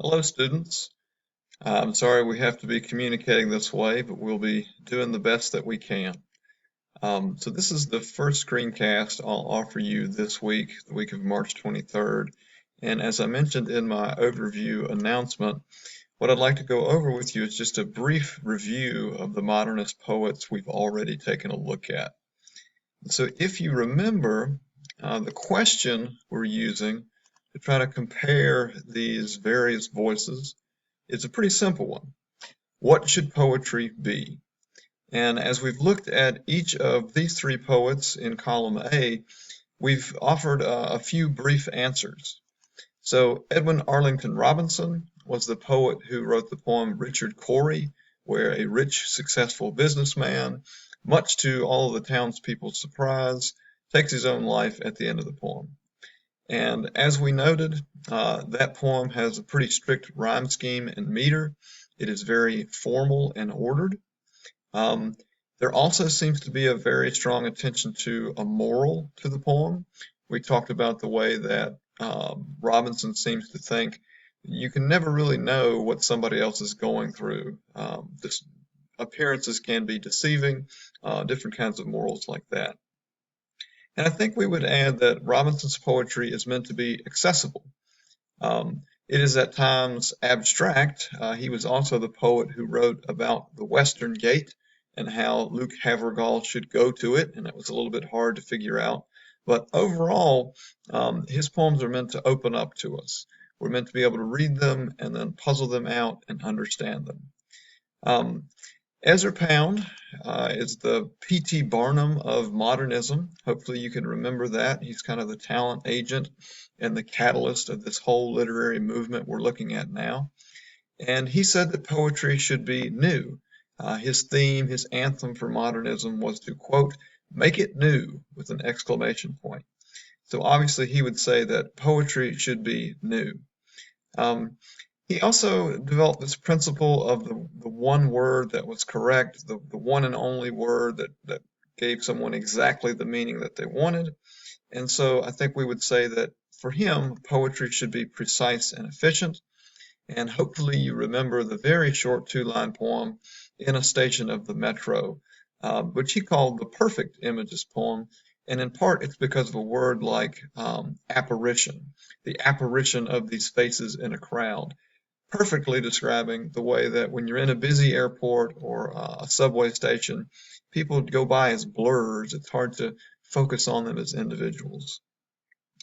Hello, students. I'm sorry we have to be communicating this way, but we'll be doing the best that we can. So this is the first screencast I'll offer you this week, the week of March 23rd. And as I mentioned in my overview announcement, what I'd like to go over with you is just a brief review of the modernist poets we've already taken a look at. So if you remember, the question we're using to try to compare these various voices is a pretty simple one. What should poetry be? And as we've looked at each of these three poets in column A, we've offered a few brief answers. So Edwin Arlington Robinson was the poet who wrote the poem Richard Cory, where a rich, successful businessman, much to all of the townspeople's surprise, takes his own life at the end of the poem. And as we noted, that poem has a pretty strict rhyme scheme and meter. It is very formal and ordered. There also seems to be a very strong attention to a moral to the poem. We talked about the way that Robinson seems to think you can never really know what somebody else is going through. Appearances can be deceiving, different kinds of morals like that. And I think we would add that Robinson's poetry is meant to be accessible. It is at times abstract. He was also the poet who wrote about the Western Gate and how Luke Havergal should go to it, and it was a little bit hard to figure out. But overall, his poems are meant to open up to us. We're meant to be able to read them and then puzzle them out and understand them. Ezra Pound is the P.T. Barnum of modernism. Hopefully you can remember that. He's kind of the talent agent and the catalyst of this whole literary movement we're looking at now. And he said that poetry should be new. His theme, his anthem for modernism was to, quote, make it new with an exclamation point. So obviously he would say that poetry should be new. He also developed this principle of the one word that was correct, the one and only word that gave someone exactly the meaning that they wanted. And so I think we would say that for him, poetry should be precise and efficient. And hopefully you remember the very short two-line poem, In a Station of the Metro, which he called the perfect images poem. And in part, it's because of a word like apparition, the apparition of these faces in a crowd, perfectly describing the way that when you're in a busy airport or a subway station, people go by as blurs. It's hard to focus on them as individuals.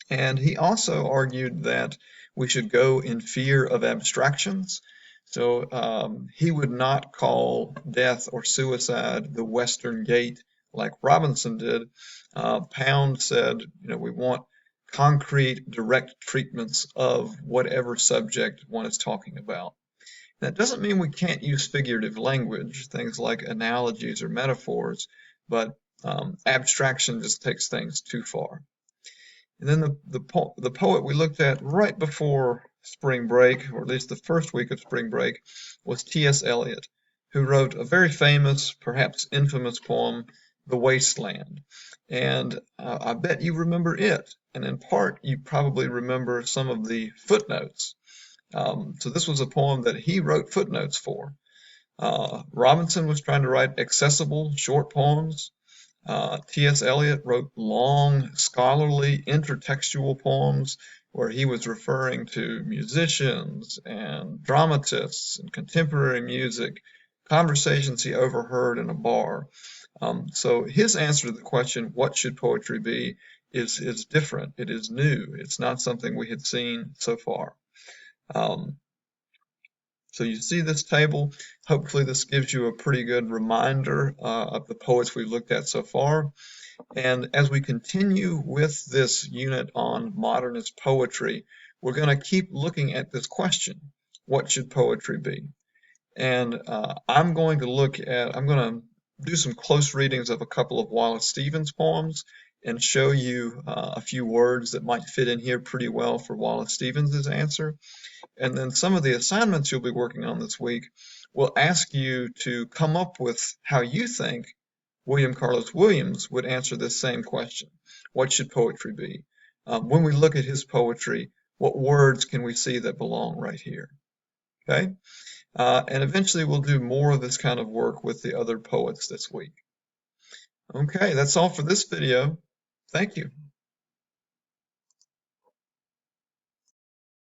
And he also argued that we should go in fear of abstractions. So he would not call death or suicide the Western Gate like Robinson did. Pound said, we want concrete, direct treatments of whatever subject one is talking about. That doesn't mean we can't use figurative language, things like analogies or metaphors, but abstraction just takes things too far. And then the poet we looked at right before spring break, or at least the first week of spring break, was T.S. Eliot, who wrote a very famous, perhaps infamous poem, The Wasteland. And I bet you remember it. And in part, you probably remember some of the footnotes. So this was a poem that he wrote footnotes for. Robinson was trying to write accessible, short poems. T.S. Eliot wrote long, scholarly, intertextual poems where he was referring to musicians and dramatists and contemporary music, conversations he overheard in a bar. So his answer to the question, what should poetry be, is different. It is new. It's not something we had seen so far. So you see this table. Hopefully this gives you a pretty good reminder of the poets we've looked at so far. And as we continue with this unit on modernist poetry, we're going to keep looking at this question, what should poetry be? And I'm going to do some close readings of a couple of Wallace Stevens poems and show you a few words that might fit in here pretty well for Wallace Stevens' answer. And then some of the assignments you'll be working on this week will ask you to come up with how you think William Carlos Williams would answer this same question. What should poetry be? When we look at his poetry, what words can we see that belong right here? Okay? And eventually we'll do more of this kind of work with the other poets this week. Okay, that's all for this video. Thank you.